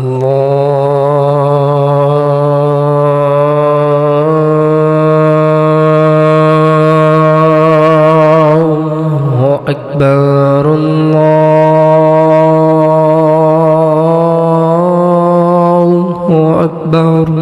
الله أكبر الله أكبر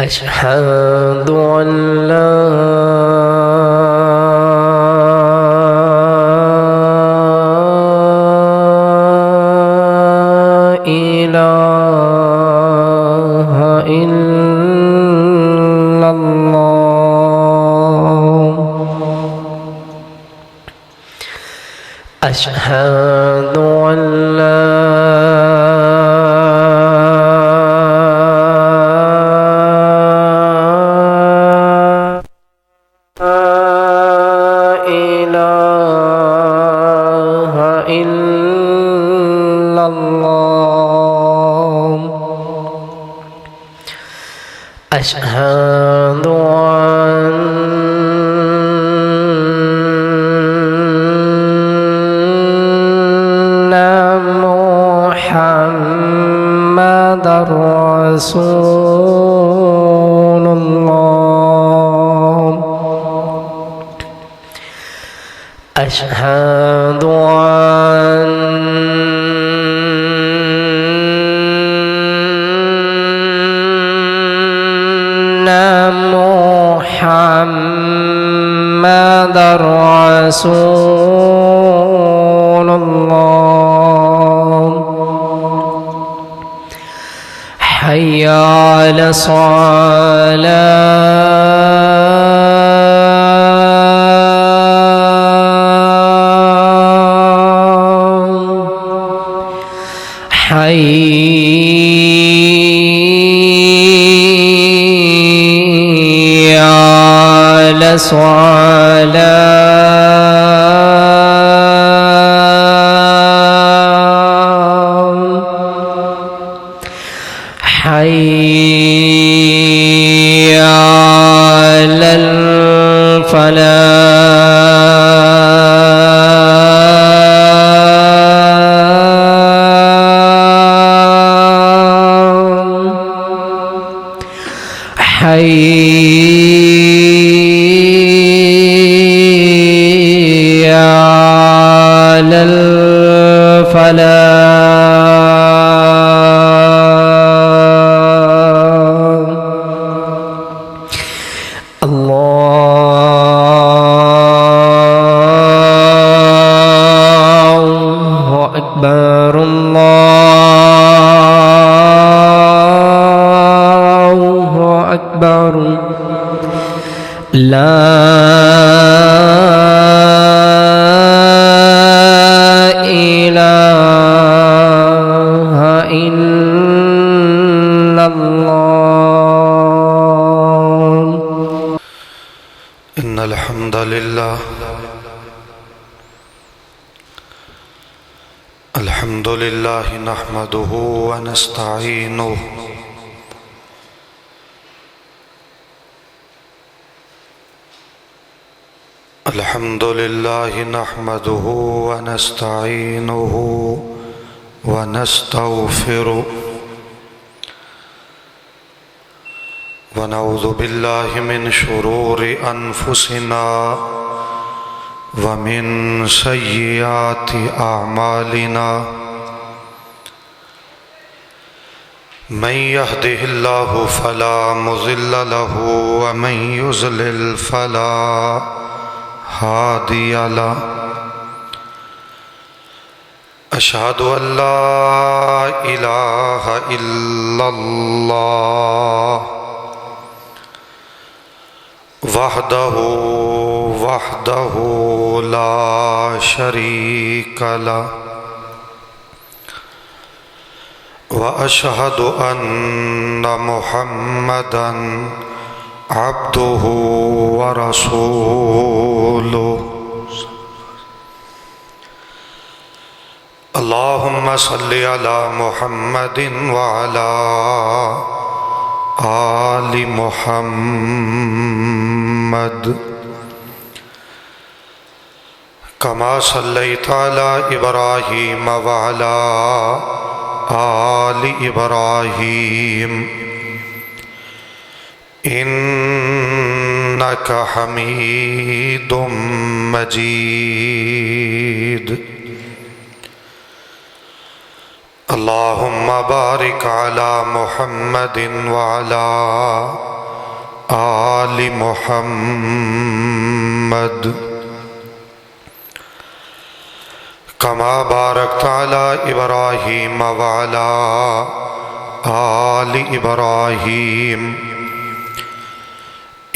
أشهد أن لا إله إلا الله أشهد أن لا أشهد أن محمدًا رسول الله أشهد محمدًا رسول الله حي على الصلاة حي على الصلاة حي على الفلاح حي على الفلاح الله أكبر الله أكبر لا إله إلا الله إن الحمد لله الحمد لله نحمده ونستعينه الحمد لله نحمده ونستعينه ونستغفره ونعوذ بالله من شرور أنفسنا ومن سيئات أعمالنا من يهده الله فلا مضل له ومن يضلل فلا هادي له أشهد أن لا إله إلا الله وحده لا شريك له وأشهد أن محمدًا عبده ورسوله اللهم صل على محمد وعلى آل محمد كما صليت على إبراهيم وعلى آل إبراهيم إنك حميد مجيد اللهم بارك على محمد وعلى آل محمد كما باركت على إبراهيم وعلى آل إبراهيم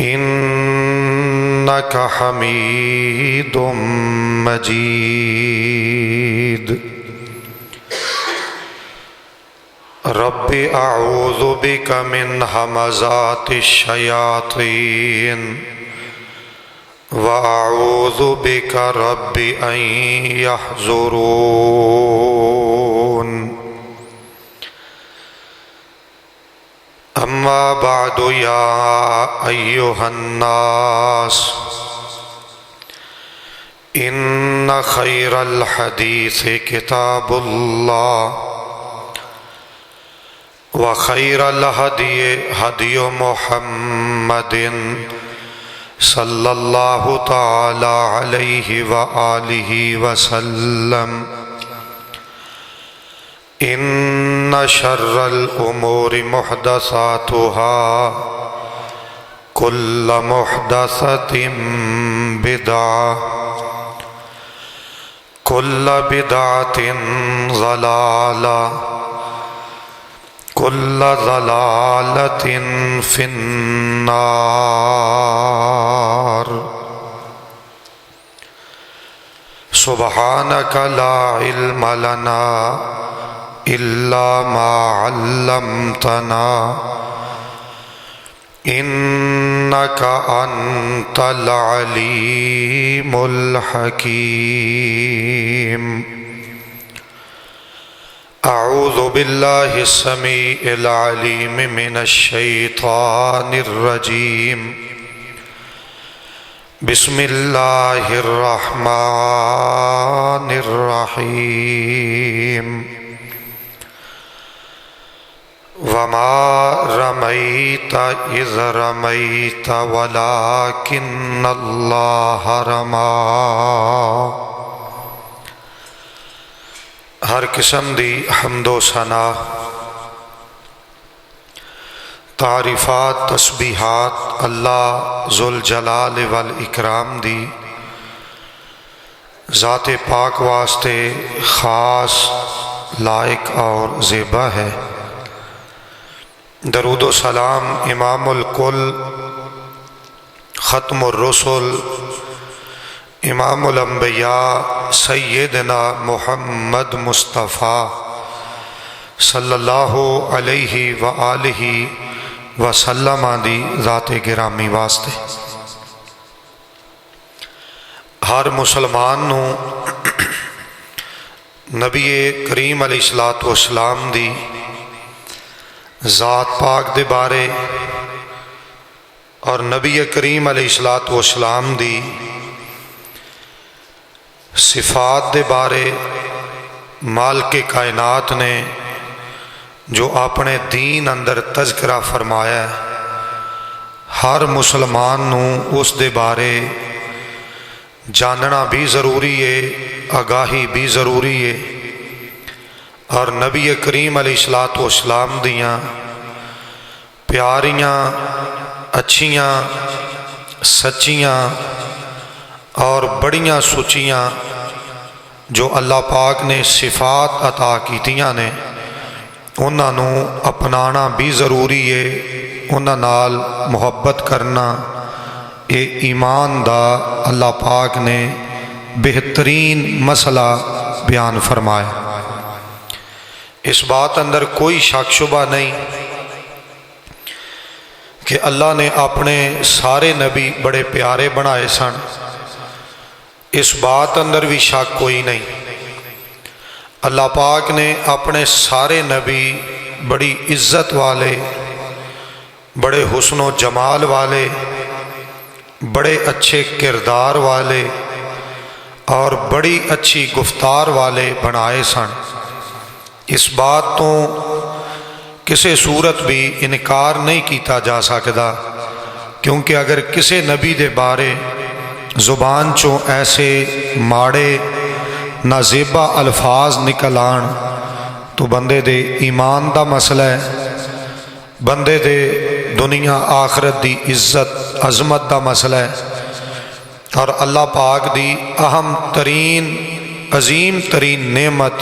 إنك حميد مجيد رب أعوذ بك من همزات الشياطين وأعوذ بك رب أن يحضرون أما بعد يا أيها الناس إن خير الحديث كتاب الله وخير الهدي هدي محمد صلى الله تعالى عليه وآله وسلم إن شر الأمور محدثاتها كل محدثة بدعة كل بدعة ضلالة كل ضلالة في النار سبحانك لا علم لنا إلا ما علمتنا إنك أنت العليم الحكيم أعوذ بالله السميع العليم من الشيطان الرجيم بسم الله الرحمن الرحيم وما رميت إذ رميت ولكن الله رمى ہر قسم دی حمد و ثنا تعریفات تسبیحات اللہ ذوالجلال والاکرام دی ذات پاک واسطے خاص لائق اور زیبا ہے۔ درود و سلام امام الکل ختم الرسل امام الانبیاء سیدنا محمد مصطفیٰ صلی اللہ علیہ وآلہ وسلم دی ذات گرامی واسطے۔ ہر مسلمان نو نبی کریم علیہ السلام دی ذات پاک دے بارے اور نبی کریم علیہ السلام دی صفات دے بارے مالک کائنات نے جو اپنے دین اندر تذکرہ فرمایا ہے، ہر مسلمان نو اس دے بارے جاننا بھی ضروری ہے، آگاہی بھی ضروری ہے، اور نبی کریم علیہ السلام دیاں پیاریاں اچھیاں سچیاں اور بڑیاں سچیاں جو اللہ پاک نے صفات عطا کیتیاں نے انہاں نو اپنانا بھی ضروری ہے، انہاں نال محبت کرنا یہ ایمان دا اللہ پاک نے بہترین مسئلہ بیان فرمایا۔ اس بات اندر کوئی شک شبہ نہیں کہ اللہ نے اپنے سارے نبی بڑے پیارے بنائے سن، اس بات اندر بھی شک کوئی نہیں۔ اللہ پاک نے اپنے سارے نبی بڑی عزت والے، بڑے حسن و جمال والے، بڑے اچھے کردار والے اور بڑی اچھی گفتار والے بنائے سن۔ اس بات تو کسی صورت بھی انکار نہیں کیتا جا سکتا، کیونکہ اگر کسی نبی دے بارے زبان چوں ایسے ماڑے نازیبا الفاظ نکل آن تو بندے دے ایمان دا مسئلہ ہے، بندے دے دنیا آخرت دی عزت عظمت دا مسئلہ ہے، اور اللہ پاک دی اہم ترین عظیم ترین نعمت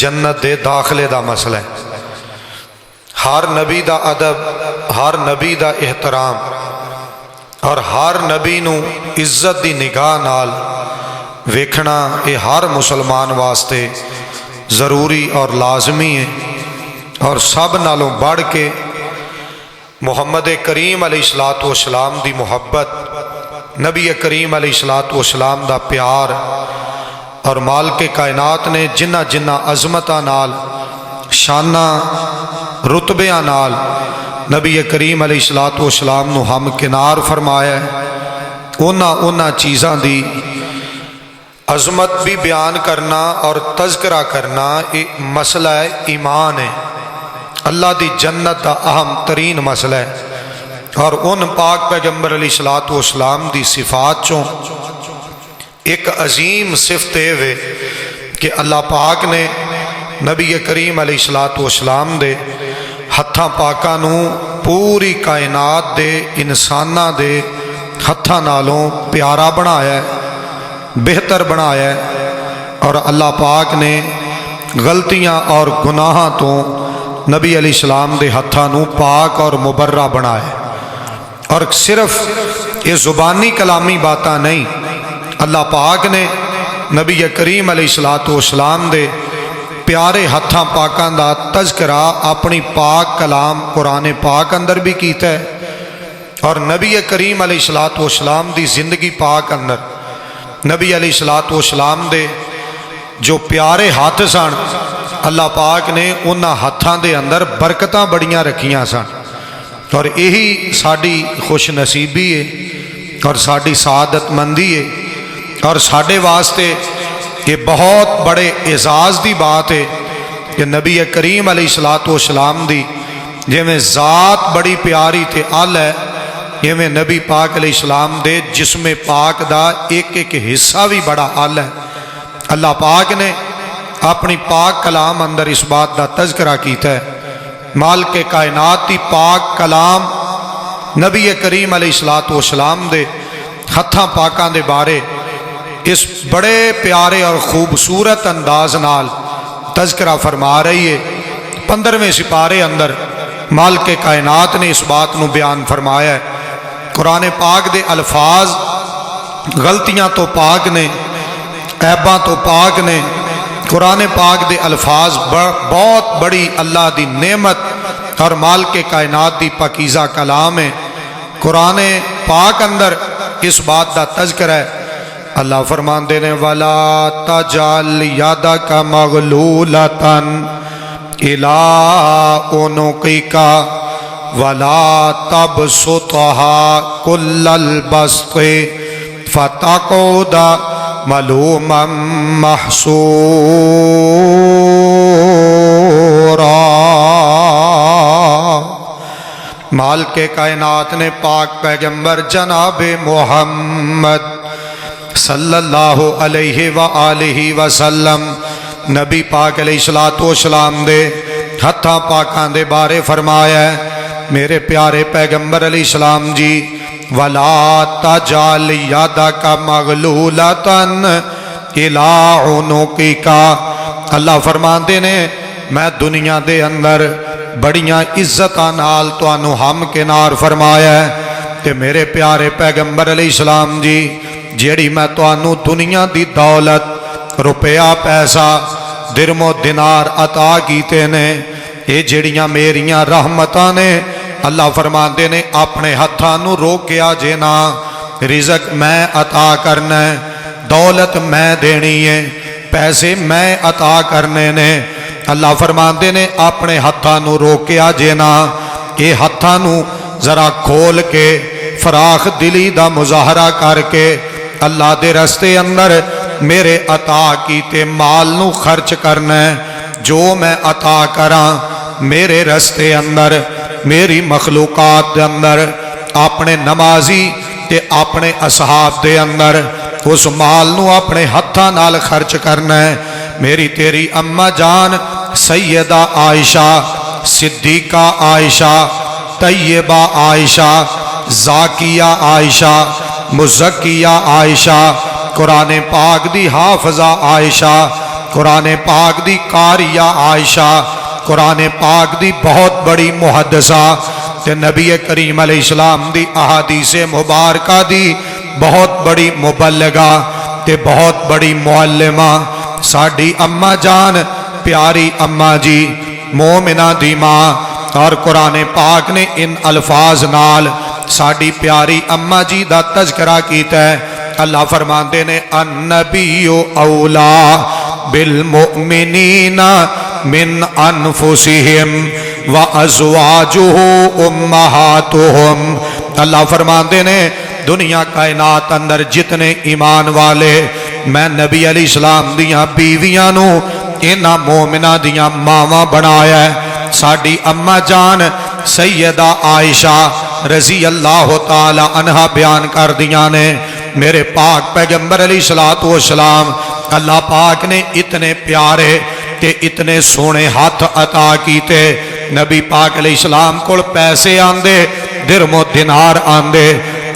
جنت دے داخلے دا مسئلہ ہے۔ ہر نبی دا ادب، ہر نبی دا احترام اور ہر نبی نو عزت دی نگاہ نال ویکھنا یہ ہر مسلمان واسطے ضروری اور لازمی ہے۔ اور سب نالوں بڑھ کے محمد کریم علیہ الصلوۃ والسلام دی محبت، نبی کریم علیہ الصلوۃ والسلام دا پیار، اور مالک کائنات نے جنہ جنہ عظمتاں نال شانہ رتبیاں نال نبی کریم علیہ الصلوۃ والسلام نو ہم کنار فرمایا ہے، اونا چیزاں دی عظمت بھی بیان کرنا اور تذکرہ کرنا ایک مسئلہ ایمان ہے، اللہ دی جنت دا اہم ترین مسئلہ ہے۔ اور ان پاک پیغمبر علیہ الصلوۃ والسلام دی صفات چوں ایک عظیم صفت ہے کہ اللہ پاک نے نبی کریم علیہ الصلوۃ والسلام دے ہتھاں پاکاں نو پوری کائنات دے انساناں دے ہتھاں نالوں پیارا بنایا ہے، بہتر بنایا ہے، اور اللہ پاک نے غلطیاں اور گناہاں تو نبی علیہ السلام دے ہتھاں نو پاک اور مبرہ بنایا ہے۔ اور صرف یہ زبانی کلامی باتاں نہیں، اللہ پاک نے نبی کریم علیہ الصلوۃ والسلام دے پیارے ہتھاں پاکاں دا تذکرہ اپنی پاک کلام قرآن پاک اندر بھی کیتا ہے، اور نبی کریم علیہ الصلوۃ والسلام دی زندگی پاک اندر نبی علیہ الصلوۃ والسلام دے جو پیارے ہاتھ سن، اللہ پاک نے انہاں ہاتھاں دے اندر برکتاں بڑیاں رکھیاں سن، اور یہی ساڈی خوش نصیبی ہے اور ساڈی سعادت مندی ہے، اور ساڈے واسطے یہ بہت بڑے اعزاز دی بات ہے کہ نبی کریم علیہ الصلوۃ والسلام دی جویں ذات بڑی پیاری تے ال ہے، ایویں نبی پاک علیہ السلام دے جسم پاک دا ایک ایک حصہ بھی بڑا ال ہے۔ اللہ پاک نے اپنی پاک کلام اندر اس بات دا تذکرہ کیتا ہے، مالک کائنات دی پاک کلام نبی کریم علیہ الصلوۃ والسلام دے ہتھاں پاکاں دے بارے اس بڑے پیارے اور خوبصورت انداز نال تذکرہ فرما رہی ہے۔ 15ویں سپارے اندر مالک کائنات نے اس بات نو بیان فرمایا ہے۔ قرآن پاک دے الفاظ غلطیاں تو پاک نے، عیباں تو پاک نے، قرآن پاک دے الفاظ بہت بڑی اللہ دی نعمت اور مالک کائنات دی پاکیزہ کلام ہے۔ قرآن پاک اندر اس بات دا تذکرہ ہے، اللہ فرماندے نے وَلَا تَجْعَلْ يَدَكَ مَغْلُولَةً إِلَىٰ عُنُقِكَ وَلَا تَبْسُطْهَا كُلَّ الْبَسْطِ فَتَقْعُدَ مَلُومًا مَحْسُورًا۔ مالک کائنات نے پاک پیغمبر جناب محمد صلی اللہ علیہ وآلہ وسلم نبی پاک علیہ الصلوۃ والسلام دے ہتھاں پاکاں دے بارے فرمایا ہے، میرے پیارے پیغمبر علیہ السلام جی وَلَا تَجْعَلْ يَدَكَ مَغْلُولَةً إِلَىٰ عُنُقِكَ۔ اللہ فرماندے نے میں دنیا دے اندر بڑیاں عزتاں نال تانوں ہم کنار فرمایا ہے، تے میرے پیارے پیغمبر علیہ السلام جی جیڑی میں تانوں دنیا دی دولت روپیہ پیسہ درم و دینار عطا کیتے نے، یہ جیڑیاں میریاں رحمتاں نے، اللہ فرماندے نے اپنے ہتھاں نو روکیا جے نا، رزق میں عطا کرنا ہے، دولت میں دینی ہے، پیسے میں عطا کرنے نے۔ اللہ فرماندے نے اپنے ہتھاں نو روکیا جے نا، یہ ہتھاں نو ذرا کھول کے فراخ دلی دا مظاہرہ کر کے اللہ دے رستے اندر میرے عطا کیتے مال نو خرچ کرنا ہے۔ جو میں عطا کراں میرے رستے اندر، میری مخلوقات دے اندر، اپنے نمازی تے اپنے اصحاب دے اندر اس مال نو اپنے ہتھاں نال خرچ کرنا ہے۔ میری تیری اماں جان سیدہ عائشہ، صدیقہ عائشہ، طیبہ عائشہ، زاکیہ عائشہ، مزکیہ عائشہ، قرآن پاک دی حافظہ عائشہ، قرآن پاک دی قاریہ عائشہ، قرآن پاک دی بہت بڑی محدثہ تے نبی کریم علیہ السلام دی احادیث مبارکہ دی بہت بڑی مبلغہ تے بہت بڑی معلمہ ساڈی اماں جان، پیاری اماں جی، مومنہ دی ماں، اور قرآن پاک نے ان الفاظ نال ساڈی پیاری اماں جی دا تذکرہ کیتا ہے۔ اللہ فرماندے نے النبی اولا بالمؤمنین من انفسہم وازواجہ امہاتہم۔ اللہ فرماندے نے دنیا کائنات اندر جتنے ایمان والے میں نبی علیہ السلام دیاں بیویاں نو انہاں مومنہ دیاں ماواں بنایا ہے۔ ساڈی اماں جان سیدہ عائشہ رضی اللہ تعالی عنہ بیان کر دیاں نے، میرے پاک پیغمبر علیہ السلام اللہ پاک نے اتنے پیارے تے اتنے سونے ہاتھ عطا کیتے۔ نبی پاک علیہ السلام کول پیسے آندے، درم و دینار آندے،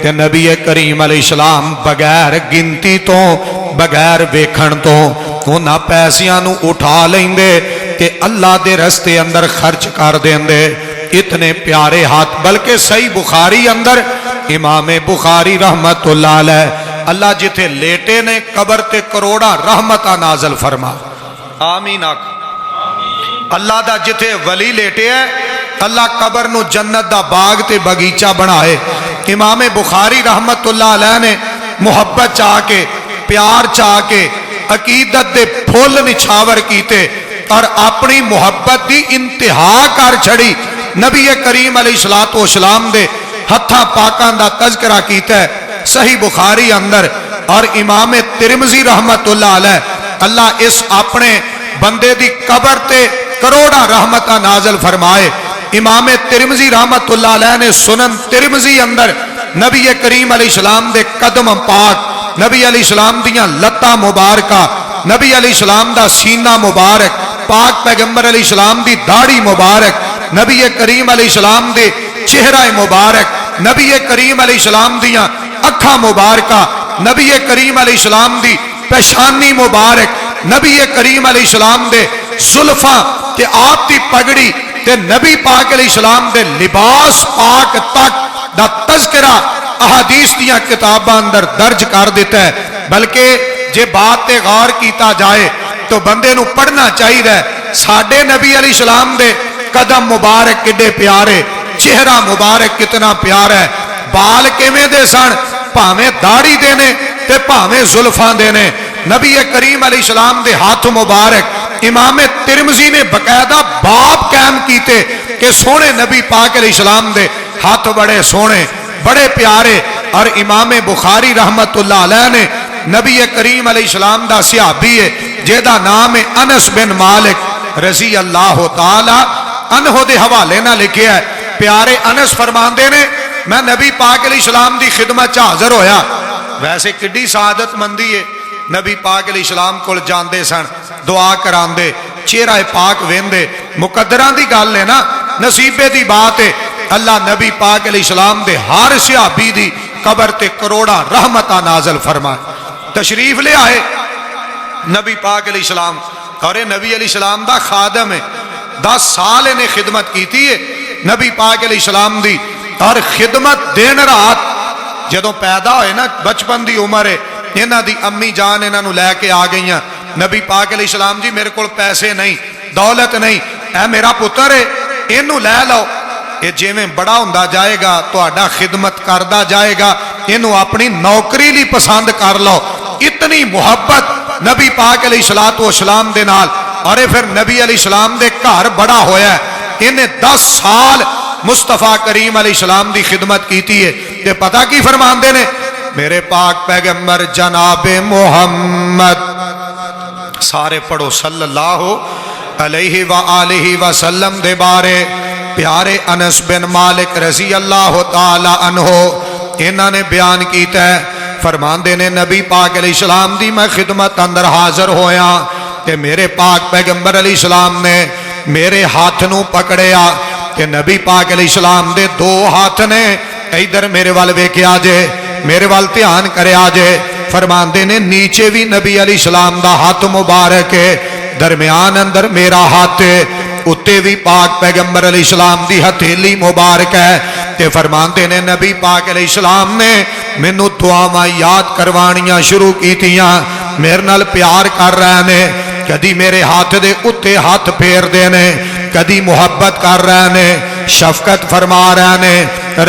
تے نبی کریم علیہ السلام بغیر گنتی تو بغیر ویکھن تو انہاں پیسیاں نو اٹھا لیندے تے اللہ دے رستے اندر خرچ کر دیندے۔ اتنے پیارے ہاتھ، بلکہ صحیح بخاری اندر امام بخاری رحمت اللہ علیہ اللہ جتھے لیٹے نے قبر تے کروڑا رحمتہ نازل فرما، آمین آکھ۔ اللہ دا جتھے ولی لیٹے ہے اللہ قبر نو جنت دا باغ تے بگیچہ بنائے۔ امام بخاری رحمت اللہ علیہ نے محبت چاہ کے، پیار چاہ کے، عقیدت دے پھول نچھاور کیتے اور اپنی محبت دی انتہا کر چھڑی۔ نبی کریم علیہ السلام دے ہتھاں پاکاں دا تذکرہ کیتا ہے صحیح بخاری اندر، اور امام ترمذی رحمت اللہ علیہ اللہ اس اپنے بندے دی قبر تے کروڑا رحمتہ نازل فرمائے۔ امام ترمذی رحمت اللہ علیہ نے سنن ترمذی اندر نبی کریم علیہ السلام دے قدم پاک، نبی علیہ السلام دیاں لتاں مبارکہ، نبی علیہ السلام دا سینہ مبارک، پاک پیغمبر علیہ السلام دی داڑھی مبارک، نبی کریم علیہ السلام دے چہرہ مبارک، نبی کریم علیہ السلام دیاں اکھاں مبارکہ، نبی کریم علیہ السلام دی پیشانی مبارک، نبی کریم علیہ السلام دے زلفاں تے آپ دی پگڑی تے نبی پاک علیہ السلام دے لباس پاک تک دا تذکرہ احادیث دیاں کتاباں اندر درج کر دیتا ہے۔ بلکہ جے بات تے غور کیتا جائے تو بندے نو پڑھنا چاہیے ساڈے نبی علیہ السلام دے قدم مبارک کڈے پیارے، چہرہ مبارک کتنا پیارا ہے، بال کیویں دے سن، بھاویں داڑھی دینے تے بھاویں زلفاں دینے۔ نبی کریم علیہ السلام دے ہاتھ مبارک امام ترمذی نے باقاعدہ باب قائم کیتے کہ سونے نبی پاک علیہ السلام دے ہاتھ بڑے سونے بڑے پیارے، اور امام بخاری رحمت اللہ علیہ نے نبی کریم علیہ السلام دا صحابی ہے جیدہ نام انس بن مالک رضی اللہ تعالی عنہ دے حوالے نہ لکھے ہے۔ پیارے انس فرماندے نے میں نبی پاک علیہ السلام دی خدمت حاضر ہویا۔ ویسے کڈی سعادت مندی ہے، نبی پاک علیہ السلام کول جاندے سن، دعا کراندے، چہرہ پاک ویندے، مقدران دی گل ہے نا، نصیبے دی بات ہے۔ اللہ نبی پاک علیہ السلام دے ہر صحابی دی قبر تے کروڑا رحمتہ نازل فرمائے۔ تشریف لے آئے نبی پاک علیہ السلام، اور نبی علیہ السلام دا خادم ہے، 10 سال نے خدمت کیتی ہے نبی پاک علیہ السلام دی، اور خدمت دن رات جدوں پیدا ہوئے نا بچپن دی عمر ہے، انہاں دی امی جان انہاں نو لے کے آ گئیاں، نبی پاک علیہ السلام جی میرے کول پیسے نہیں، دولت نہیں، اے میرا پتر ہے اینو لے لو۔ یہ جیویں بڑا ہوندا جائے گا تہاڈا خدمت کردا جائے گا اینو اپنی نوکری لی پسند کر لو. اتنی محبت نبی پاک علیہ الصلوۃ والسلام دے نال. اور پھر نبی علیہ السلام دے گھر بڑا ہویا ہے. انہیں 10 سال مصطفیٰ کریم علیہ السلام دی خدمت کیتی ہے. تے پتہ کی فرماندے نے میرے پاک پیغمبر جناب محمد سارے پڑھو صلی اللہ علیہ وآلہ وسلم دے بارے. پیارے انس بن مالک رضی اللہ تعالی عنہ انہوں نے بیان کیتا ہے فرماندے نے نبی پاک علیہ السلام دی میں خدمت اندر حاضر ہویا کہ میرے پاک پیغمبر علیہ السلام نے میرے ہاتھ نو پکڑیا کہ نبی پاک علیہ السلام دے 2 ہاتھ نے ادھر میرے وال ویکھیا جے میرے وال دھیان کریا جے. فرماندے نے نیچے بھی نبی علیہ السلام دا ہاتھ مبارک ہے درمیان اندر میرا ہاتھ ہے اتے بھی پاک پیغمبر علیہ السلام دی ہتھیلی مبارک ہے. تے فرماندے نے نبی پاک علیہ السلام نے مینوں دعاواں یاد کروانیاں شروع کیتیاں میرے نال پیار کر رہے نے کدی میرے ہاتھ دے اتے ہاتھ پھیر دے نے کدی محبت کر رہے نے شفقت فرما رہے نے.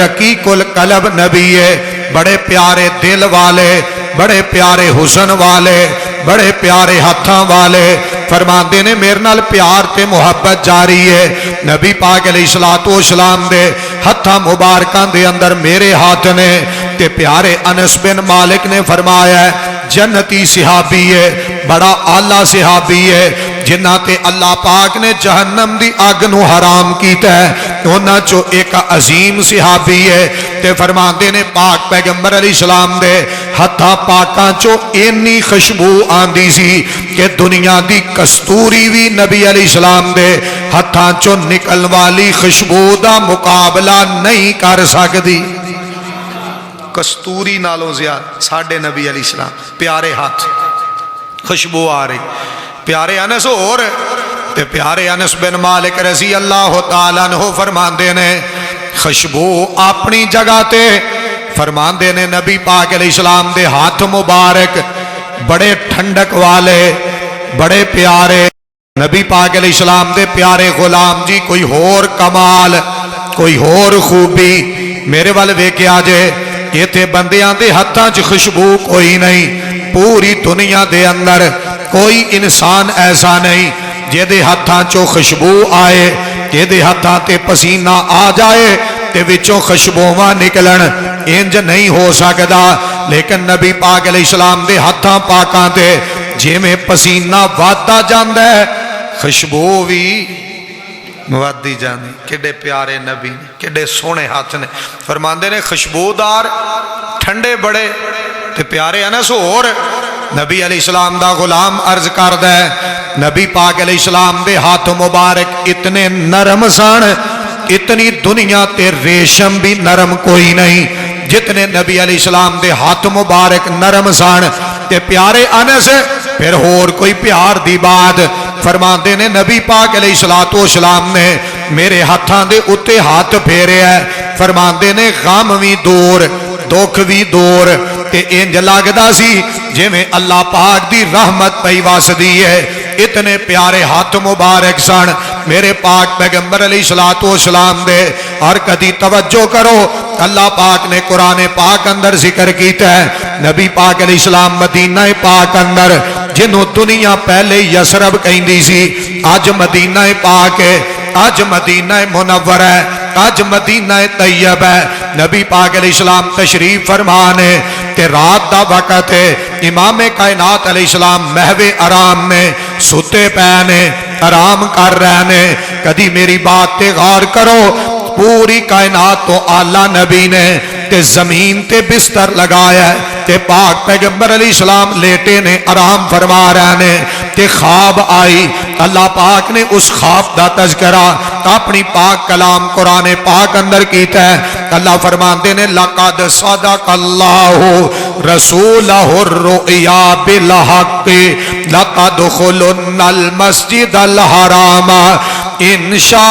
رقیق القلب نبی ہے بڑے پیارے دل والے بڑے پیارے حسن والے بڑے پیارے ہاتھاں والے. فرماندے نے میرے نال پیار تے محبت جاری ہے. نبی پاک علیہ الصلوۃ والسلام دے ہتھاں مبارکاں دے اندر میرے ہاتھ نے. تے پیارے انس بن مالک نے فرمایا ہے جنتی صحابی ہے بڑا اعلیٰ صحابی ہے جنہ تے اللہ پاک نے جہنم دی آگ نو حرام کیتا ہے انہاں چو ایک عظیم صحابی ہے. تے فرماندے نے پاک پیغمبر علیہ السلام دے ہتھاں پاکاں چو اینی خوشبو آندی سی کہ دنیا دی کستوری بھی نبی علیہ السلام دے ہتھاں چو نکل والی خوشبو دا مقابلہ نہیں کر سکتی. کستوری نالوں زیادہ ساڈے نبی علیہ السلام پیارے ہاتھ خوشبو آ رہی. پیارے انس اور تے پیارے انس بن مالک رضی اللہ تعالیٰ عنہ فرماندے نے خوشبو اپنی جگہ تے فرماندے نے نبی پاک علیہ السلام دے ہاتھ مبارک بڑے ٹھنڈک والے بڑے پیارے. نبی پاک علیہ السلام دے پیارے غلام جی کوئی ہور کمال کوئی ہور خوبی میرے وال ویکھیا جے یہ تے بندیاں دے ہتھاں چ خوشبو کوئی نہیں. پوری دنیا دے اندر کوئی انسان ایسا نہیں جے دے ہتھاں چو خوشبو آئے جے دے ہتھاں تے پسینہ آ جائے تے وچوں خوشبوواں نکلن انج نہیں ہو سکدا. لیکن نبی پاک علیہ السلام دے ہتھاں پاکاں تے جویں پسینہ واددا جاندا ہے خوشبو بھی موادی جانی. کڈے پیارے نبی نے کڈے سونے ہاتھ نے. فرماندے نے خوشبودار ٹھنڈے بڑے. تے پیارے انس اور نبی علیہ السلام دا غلام عرض کردا ہے نبی پاک علیہ السلام دے ہاتھ مبارک اتنے نرم سن اتنی دنیا تے ریشم بھی نرم کوئی نہیں جتنے نبی علیہ السلام دے ہاتھ مبارک نرم سن. تے پیارے انس پھر ہور کوئی پیار دی بات فرماندے نے نبی پاک علیہ الصلوۃ والسلام نے میرے ہاتھاں دے اتے ہاتھ پھیرے ہے. فرماندے نے غم وی دور دکھ وی دور تے انج لگدا سی جویں اللہ پاک دی رحمت پئی واسدی ہے. اتنے پیارے ہاتھ مبارک سن میرے پاک پیغمبر علیہ الصلوۃ والسلام دے. اور کدی توجہ کرو اللہ پاک نے قرآن پاک اندر ذکر کیتا ہے نبی پاک علیہ السلام مدینہ پاک اندر جنہوں دنیا پہلے یسرب کہندی سی آج مدینہ پاک ہے آج مدینہ منور ہے آج مدینہ طیب ہے. نبی پاک علیہ السلام تشریف فرمانے کہ رات دا وقت ہے امام کائنات علیہ السلام محو آرام میں ستے پینے آرام کر رہے نے. کدی میری بات تے غور کرو پوری کائنات تو آلہ نبی نے تے زمین تے بستر لگایا ہے تے پاک پیغمبر علیہ السلام لیٹے نے آرام فرما رہے نے تے خواب آئی. اللہ پاک نے اس خواب دا تذکرہ اپنی پاک کلام قرآن پاک اندر کیتا ہے. اللہ فرماندے نے لقد صدق اللہ رسولہ الرؤیا بالحق لتدخلن المسجد الحرام انشاء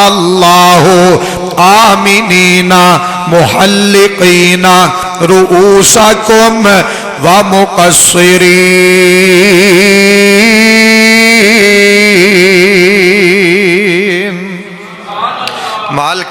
اللہ آمنین محلقین رؤوسکم ومقصرین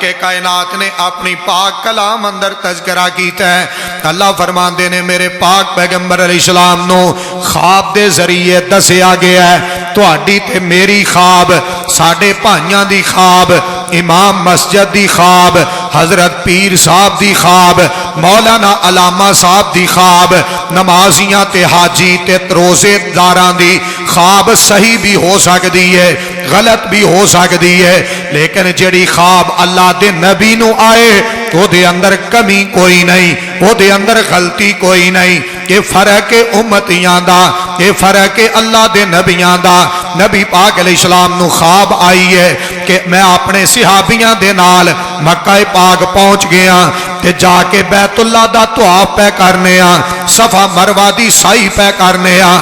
مالک کائنات نے اپنی پاک کلام اندر تذکرہ کیتا ہے۔ اللہ فرماندے نے میرے پاک پیغمبر علیہ السلام نو خواب دے ذریعے دسیا گیا ہے تہاڈی تے میری خواب، ساڈے بھائیاں دی خواب، امام مسجد دی خواب، حضرت پیر صاحب دی خواب، مولانا علامہ صاحب دی خواب، نمازیاں تے حاجی تے روزے داراں دی خواب صحیح بھی ہو سکتی ہے، غلط بھی ہو سکتی ہے، لیکن جڑی خواب اللہ دے نبی نو آئے او دے اندر کمی کوئی نہیں، او دے اندر غلطی کوئی نہیں۔ یہ فرق امتیاں دا، یہ فرق اللہ دے نبیاں دا۔ نبی پاک علیہ السلام نو خواب آئی ہے کہ میں اپنے صحابیاں دے نال مکہ پاک پہنچ گیا تے جا کے بیت اللہ دا طواف پہ کرنے آ، صفا مروہ دی سائی پہ کرنے آ،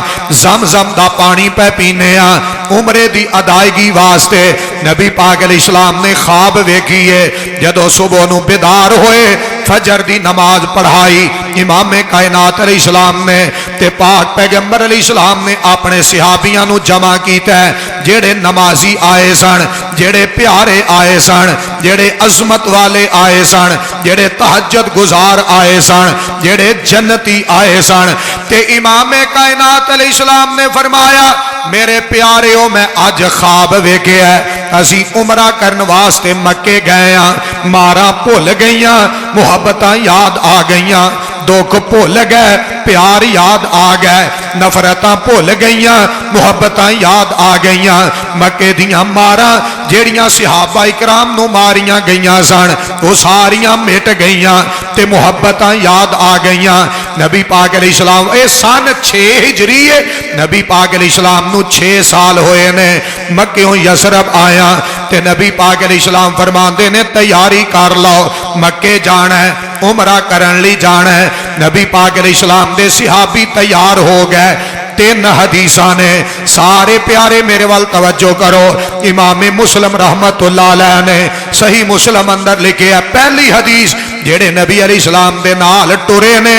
زمزم دا پانی پہ پینے آ، عمرے دی ادائیگی واسطے نبی پاک علیہ السلام نے خواب ویکھی ہے۔ جدو صبح نو بیدار ہوئے فجر دی نماز پڑھائی امام کائنات علیہ السلام نے تے پاک پیغمبر علیہ السلام نے اپنے صحابیاں نو جمع کیتا ہے، جڑے نمازی آئے سن، جڑے پیارے آئے سن، جڑے عظمت والے آئے سن، جڑے تہجد گزار آئے سن، جڑے جنتی آئے سن، تے امام کائنات علیہ السلام نے فرمایا میرے پیاریو میں آج خواب ویکھیا ہے، اسی عمرہ کرن واسطے مکے گئے ہاں، مارا بھول گئیاں، محبتاں یاد آ گئیاں، دکھ بھول گئے، پیار یاد آ گئے، نفرتاں بھول گئیاں، محبتاں یاد آ گئیاں، مکے دیاں ماراں جیڑیاں صحابہ اکرام نو ماریاں گئیاں سن وہ ساریاں مٹ گئیاں تے محبتاں یاد آ گئیاں۔ نبی پاک علیہ السلام اے سن 6 ہجری ہے، نبی پاک علیہ السلام نو 6 سال ہوئے نے مکیوں یسرب آیا تے نبی پاک علیہ السلام فرماندے نے تیاری کر لو مکے جانا ہے، عمرہ کرن لی جانا ہے۔ نبی پاک علیہ السلام دے صحابی تیار ہو گئے۔ 3 حدیثاں نے سارے پیارے میرے وال توجہ کرو، امام مسلم رحمت اللہ علیہ نے صحیح مسلم اندر لکھے ہے پہلی حدیث جڑے نبی علیہ السلام دے نال ٹرے نے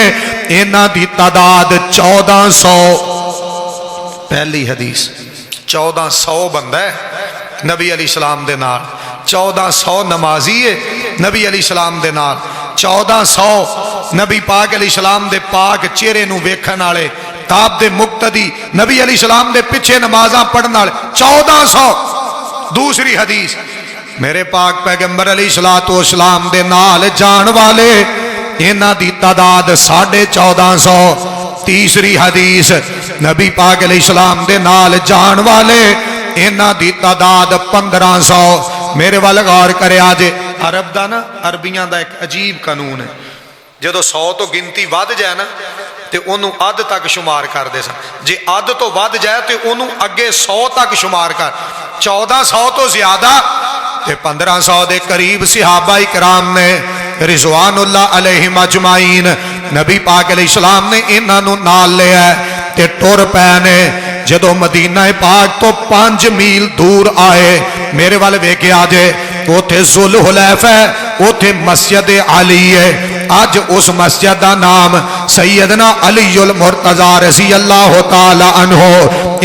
انہاں دی تعداد 1400، پہلی حدیث 1400 بندہ ہے نبی علیہ السلام دے نال، 1400 نمازی ہے نبی علیہ السلام دے نال، 1400 نبی پاک علیہ السلام دے پاک چہرے نو ویکھن والے، تاب دے مقتدی، نبی علیہ السلام دے پیچھے نمازاں پڑھن والے 1400۔ دوسری حدیث میرے پاک پیغمبر علیہ السلام دے نال جان والے انہاں دی تعداد 1450۔ تیسری حدیث نبی پاک علیہ السلام دے نال جان والے انہاں دی تعداد 1500۔ میرے وال غور کرے آجے عرب دا نا، عربیاں دا ایک عجیب قانون ہے، جدو 100 تو گنتی ود جائے نا تے انہوں عد تک شمار کر دے سن، جے عد تو ود جائے تے انہوں اگے 100 تک شمار کر، 1400 تو زیادہ تے 1500 دے قریب صحابہ اکرام نے رضوان اللہ علیہم اجمعین نبی پاک علیہ السلام نے انہاں نو نال لیا تے ٹر پے نے۔ جدو مدینہ پاک تو 5 میل دور آئے میرے والے ویکھے آجے اوتھے ذوالحلیفہ ہے، اوتھے مسجد علی ہے، آج اس مسجد دا نام سیدنا علی المرتضی رضی اللہ تعالی عنہ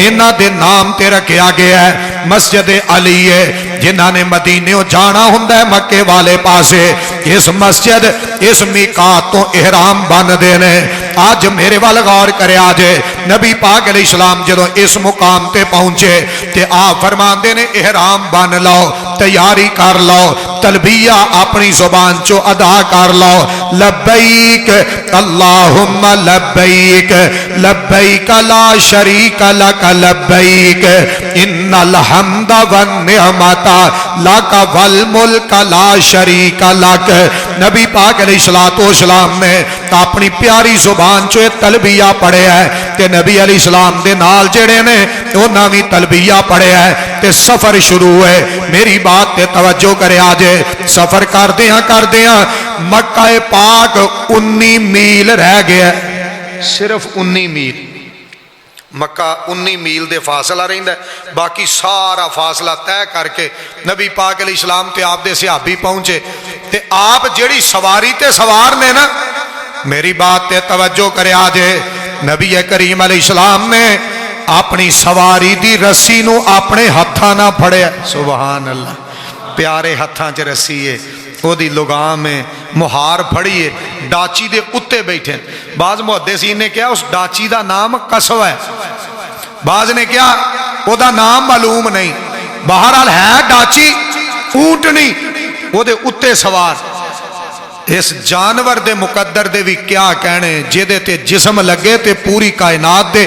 انہاں دے نام تے رکھیا گیا ہے۔ مسجد علی ہے، جنہاں نے مدینہ جانا ہوندا ہے مکے والے پاسے، اس مسجد اس میقات تو احرام بن دے نے۔ آج میرے وال غور کرے آجے نبی پاک علیہ السلام جدو اس مقام تے پہنچے تے آپ فرماندے نے احرام بن لو، تیاری کر لو، تلبیہ اپنی زبان چو ادا کر لو، لبیک اللہم لبیک لبیک لا شریک لک لبیک ان الحمد والنعمت لک والملک لا شریک لک۔ نبی پاک علیہ السلام نے اپنی پیاری زبان چو تلبیہ پڑھے ہے کہ نبی علیہ السلام دے نال جڑے نے انہاں وی تلبیہ پڑھے ہے تے سفر شروع ہے۔ میری بات تے توجہ کرے آجے سفر کر دیاں مکہ پاک 19 میل رہ گیا، صرف 19 میل، مکہ 19 میل دے فاصلہ رہندا ہے، باقی سارا فاصلہ طے کر کے نبی پاک علیہ السلام تے آپ دے صحابی پہنچے تے آپ جڑی سواری تے سوار نے نا، میری بات تے توجہ کرے آجے نبی کریم علیہ السلام نے اپنی سواری دی رسی نو اپنے ہتھاں نہ پھڑیا، سبحان اللہ، پیارے ہتھاں چ رسی ہے ਉਹਦੀ ਲੁਗਾਮ ਹੈ, ਮੁਹਾਰ ਫੜੀ ਹੈ, ਡਾਚੀ ਦੇ ਉੱਤੇ ਬੈਠੇ। ਬਾਜ਼ ਮੁਹੱਦਿਸੀਨ ਨੇ ਕਿਹਾ ਉਸ ਡਾਚੀ ਦਾ ਨਾਮ ਕਸਵਾ ਹੈ, ਬਾਜ਼ ਨੇ ਕਿਹਾ ਉਹਦਾ ਨਾਮ ਮਾਲੂਮ ਨਹੀਂ। ਬਹਰਹਾਲ ਹੈ ਡਾਚੀ, ਊਂਟਣੀ ਉਹਦੇ ਉੱਤੇ ਸਵਾਰ। ਇਸ ਜਾਨਵਰ ਦੇ ਮੁਕੱਦਰ ਦੇ ਵੀ ਕਿਆ ਕਹਿਣੇ, ਜਿਹਦੇ ਤੇ ਜਿਸਮ ਲੱਗੇ ਤੇ ਪੂਰੀ ਕਾਇਨਾਤ ਦੇ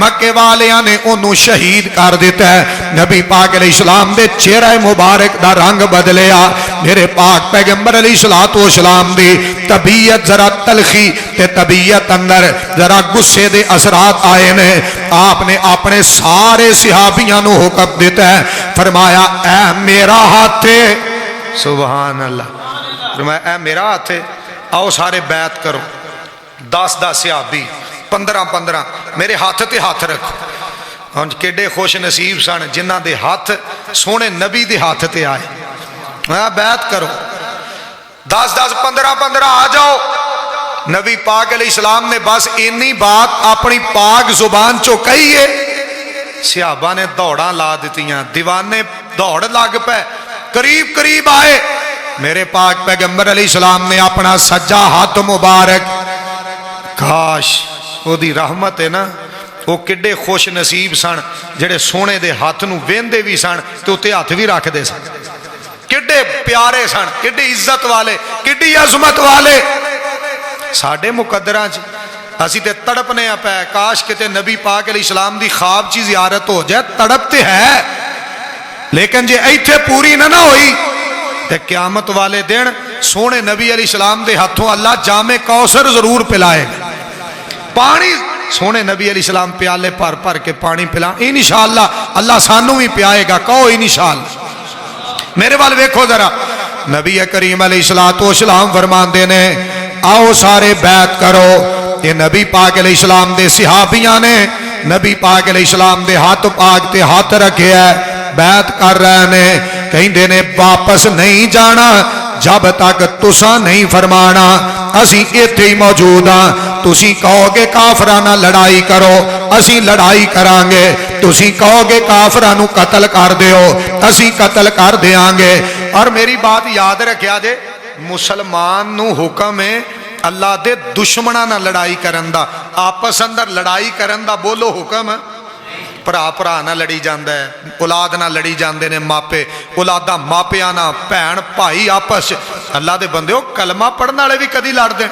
مکے والیاں نے انہوں شہید کر دیتا ہے. نبی پاک علیہ السلام دے چہرہ مبارک دا رنگ بدلیا. میرے پاک پیغمبر علیہ السلام دی طبیعت ذرا تلخی تے طبیعت اندر ذرا غصے دے اثرات آئے نے. آپ نے اپنے سارے صحابیاں نو حکم دیتا ہے, فرمایا اے میرا ہاتھ ہے. سبحان اللہ. فرمایا اے میرا ہاتھ ہے, آؤ سارے بیعت کرو. 10 صحابی 15 میرے ہاتھ تے ہاتھ رکھو. ہن کیڈے خوش نصیب سن جنہ دے ہاتھ سونے نبی دے ہاتھ تے آئے. بیعت کرو. 10 15 آ جاؤ. نبی پاک علیہ السلام نے بس اینی بات اپنی پاک زبان چو کہی ہے, صحابہ نے دوڑاں لا دیتیاں, دیوانے دوڑ لگ پے, قریب آئے. میرے پاک پیغمبر علیہ السلام نے اپنا سجا ہاتھ مبارک, کاش وہ دی رحمت ہے نا, وہ کڈے خوش نصیب سن جڑے سونے دے ہاتھ نو ویندے بھی سن تے اوتے ہاتھ بھی رکھ دے سن. کڈے پیارے سن, کڈی عزت والے, کڈی عظمت والے. ساڈے مقدراں چ اسی تے تڑپنے پے, کاش کتے نبی پاک علیہ السلام دی خواب چی زیارت ہو جائے. تڑپ تے ہے, لیکن جے ایتھے پوری نہ ہوئی تے قیامت والے دن سونے نبی علیہ السلام دے ہاتھوں اللہ جام کوثر ضرور پلائے گا. پانی سونے نبی علیہ السلام پیالے پر کے پانی پلا, انشاءاللہ اللہ سانو بھی پیائے گا. کہو انشاءاللہ. میرے وال ویکھو ذرا, نبی کریم علیہ السلام فرماندے نے آؤ سارے بیعت کرو. یہ نبی پاک علیہ السلام دے صحابیاں نے نبی پاک علیہ السلام دے ہاتھ پاک تے ہاتھ رکھے ہے, بیعت کر رہے نے. کہیں دینے واپس نہیں جانا جب تک تساں نہیں فرمانا اسی ایتھے ہی موجود ہاں. تسی کہو گے کافرانہ لڑائی کرو, اسی لڑائی کران گے. تسی کہو گے کافرانو قتل کر دیو, اسی قتل کر دیاں گے. اور میری بات یاد رکھیا جے, مسلمان نو حکم ہے اللہ دے دشمناں نہ لڑائی کرن دا, آپس اندر لڑائی کرن دا بولو حکم. پرا نہ لڑی جاندہ ہے, اولاد نہ لڑی جاندے نے ماپے, اولادہ ماپیاں نہ, بہن بھائی آپس. اللہ دے بندے ہو کلمہ پڑھنا والے بھی کدی لڑ دیں.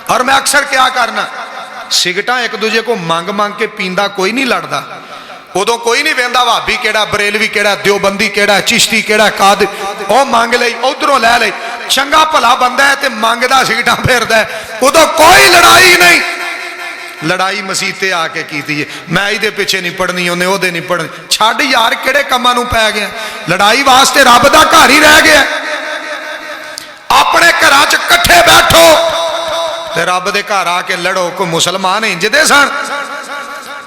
اور میں اکثر کیا کرنا, سگٹاں ایک دوجے کو مانگ کے پیندا کوئی نہیں لڑدا. ادو کوئی نہیں ویندا وہابی کیڑا, بریلوی کیڑا, دیوبندی کیڑا, چشتی کیڑا, قادری, او مانگ لئی ادھروں لے لئی. چنگا بھلا بندہ ہے تے مانگدا سگٹاں پھردا ہے. ادو کوئی لڑائی نہیں. لڑائی مسیتے آ کے کیتی ہے, میں ہی دے پیچھے نہیں پڑھنی, انہیں او دے نہیں پڑھنی. چھاڑ یار کیڑے کماں نوں پے گیا. لڑائی واسطے رب دا گھر ہی رہ گیا. اپنے گھراں چ کٹھے بیٹھو تے رب دے گھر آ کے لڑو. کو مسلمان انج دے سن.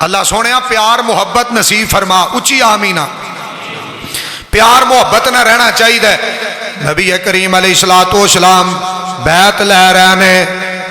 اللہ سونیا پیار محبت نصیب فرما. اچھی آمینہ. پیار محبت نہ رہنا چاہیے. نبی کریم علیہ السلام بیعت لے رہے نے,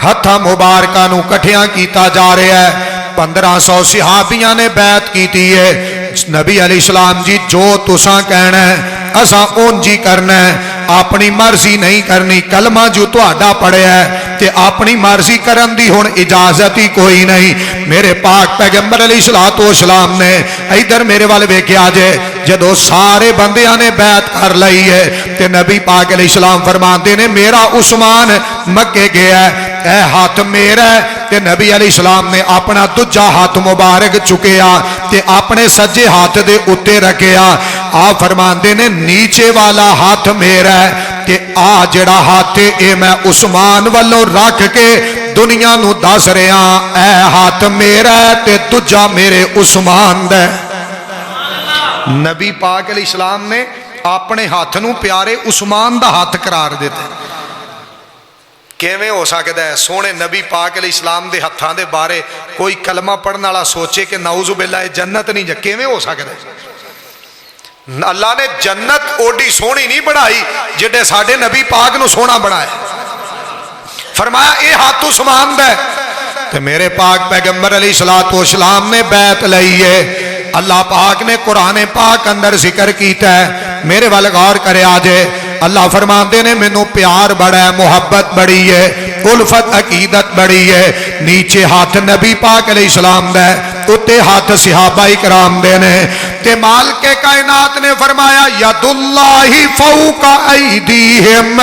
ہتھاں مبارکاں نو کٹھیاں کیتا جا رہا ہے. 1500 صحابیاں نے بیعت کیتی ہے. نبی علیہ السلام جی جو تساں کہنا ہے اساں اونجی کرنا ہے, اپنی مرضی نہیں کرنی. کلمہ جو تہاڈا پڑھیا ہے تے اپنی مرضی کرن دی ہن اجازت ہی کوئی نہیں. میرے پاک پیغمبر علیہ السلام نے ادھر میرے والے ویکھیا جے, جدو سارے بندیاں نے بیعت کر لئی ہے تے نبی پاک علیہ السلام فرماندے نے میرا عثمان مکے گیا ہے, اے ہاتھ میرا ہے. تے نبی علیہ السلام نے اپنا دجا ہاتھ مبارک چکیا تے اپنے سجے ہاتھ دے اتے رکھیا. آپ فرماندے نے نیچے والا ہاتھ میرا ہے تے آ جڑا ہاتھ اے میں عثمان والوں رکھ کے دنیا نو دس رہا, اے ہاتھ میرا ہے تے دجا میرے عثمان دے. نبی پاک علیہ السلام نے اپنے ہاتھ نو پیارے عثمان دا ہاتھ قرار دیتے. کیویں ہو سکتا ہے سونے نبی پاک علیہ السلام دے ہتھاں دے بارے کوئی کلمہ پڑھن والا سوچے کہ نعوذ باللہ جنت نہیں جا, کیویں ہو سکتا ہے؟ اللہ نے جنت اوڈی سونی نہیں بنائی جڑے ساڈے نبی پاک نو سونا بنایا. فرمایا اے ہاتھ عثمان دے. تے میرے پاک پیغمبر علیہ السلام نے بیعت لئی ہے. اللہ پاک نے قرآن پاک اندر ذکر کیتا ہے. میرے وال غور کرے آجے, اللہ فرماندے نے مینوں پیار بڑا ہے, محبت بڑی ہے, الفت عقیدت بڑی ہے. نیچے ہاتھ نبی پاک علیہ السلام دے, اتے ہاتھ صحابہ اکرام دے نے. تے مالک کائنات نے فرمایا ید اللہ فوق ایدیہم.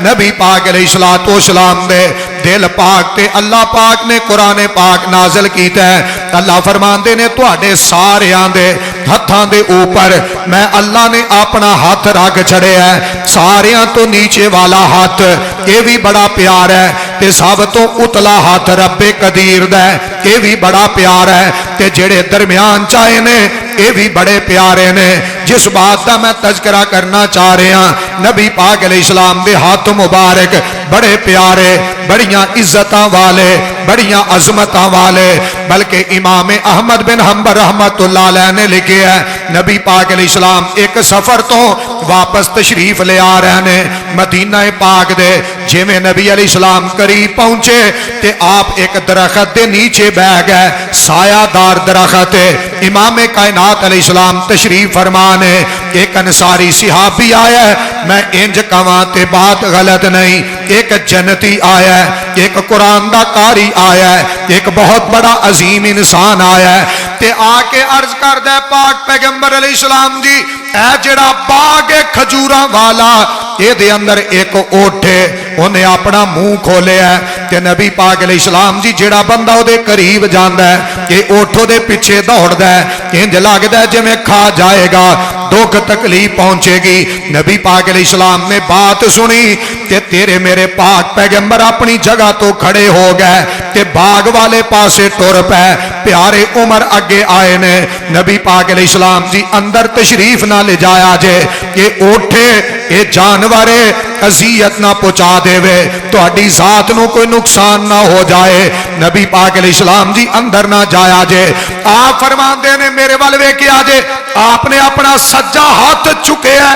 نبی پاک علیہ السلام دے دل پاک تے اللہ پاک نے قرآن پاک نازل کیتا ہے۔ اللہ فرماندے نے تواڈے ساریاں دے ہتھاں دے اوپر میں اللہ نے اپنا ہاتھ رکھ چھڑیا ہے، ساریاں تو نیچے والا ہاتھ یہ بھی بڑا پیار ہے، تے سب تو اتلا ہاتھ رب قدیر دا ہے یہ بھی بڑا پیار ہے، تے جڑے درمیان چاہے نے یہ بھی بڑے پیارے نے۔ جس بات کا میں تذکرہ کرنا چاہ رہا ہوں، نبی پاک علیہ السلام دے ہاتھ مبارک بڑے پیارے، بڑیاں عزتاں والے، بڑیاں عظمتاں والے، بلکہ امام احمد بن حنبل رحمت اللہ علیہ نے لکھے ہے نبی پاک علیہ السلام ایک سفر تو واپس تشریف لے آ رہے ہیں مدینہ پاک دے، جے میں نبی علیہ السلام قریب پہنچے تے آپ ایک درخت دے نیچے بیٹھ گئے، سایہ دار درخت ہے۔ امام کائنات علیہ السلام تشریف فرمانے ایک انصاری صحابی آیا ہے، میں انج کہاں تے بات غلط نہیں، ایک جنتی آیا ہے، ایک قرآن دا قاری آیا ہے، ایک بہت بڑا عظیم انسان آیا ہے، تے آ کے عرض کر دے پاک پیغمبر علیہ السلام جی اے جڑا باغ کھجوراں والا اے دے اندر ایک اونٹ ہے، انہیں اپنا منہ کھولے ہے، تے نبی پاک علیہ السلام جی جڑا بندہ او دے قریب جاندا ہے کہ اونٹ دے پیچھے دوڑدا ہے، انج لگدا ہے جویں کھا جائے گا، دکھ تکلیف پہنچے گی۔ نبی پاک علیہ السلام نے بات سنی تے تیرے میرے پاک پیغمبر اپنی جگہ تو کھڑے ہو گئے تے باغ والے پاسے ٹر پے، پیارے عمر اگے آئے نے، نبی پاک علیہ السلام جی اندر تشریف نہ لے جایا جے، یہ اونٹے یہ جانور اذیت نہ پہنچا دے وے، تہاڈی ذات نو کوئی نقصان نہ ہو جائے، نبی پاک علیہ السلام جی اندر نہ جایا جے۔ آپ فرماندے نے میرے والے ویکھیا جے، آپ نے اپنا سجا ہاتھ چکے ہے،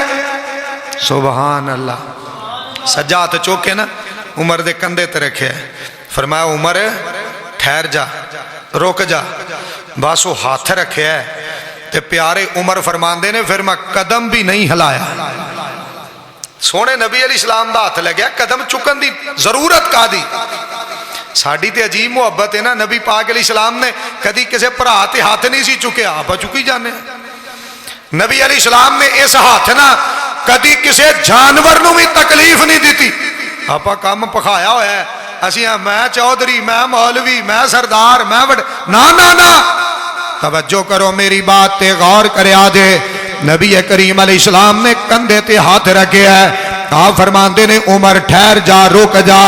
سبحان اللہ، سجا ہاتھ چوکے نا عمر دے کندھے تے رکھے ہے، فرمایا عمر ٹھہر جا، رک جا، بس وہ ہاتھ رکھے ہے تے پیارے عمر فرماندے نے پھر میں قدم بھی نہیں ہلایا۔ سونے نبی علیہ السلام دا ہاتھ لگیا، قدم چکن دی ضرورت کا دی؟ ساڑی تے عجیب محبت ہے نا، نبی پاک علیہ السلام نے کدی کسے پرا تے ہاتھ نہیں سی چکے، آپ چکی جانے۔ نبی علیہ السلام نے اس ہاتھ نا کدی کسے جانور نو بھی تکلیف نہیں دیتی، آپ کام پکھایا ہوا ہے اسی ہیں میں چودھری میں مولوی میں سردار میں نا نا نا، توجہ کرو میری بات تے غور کریا دے۔ نبی کریم علیہ السلام نے کندھے تے ہاتھ رکھے ہے، آپ فرماندے نے عمر ٹھہر جا، رک جا،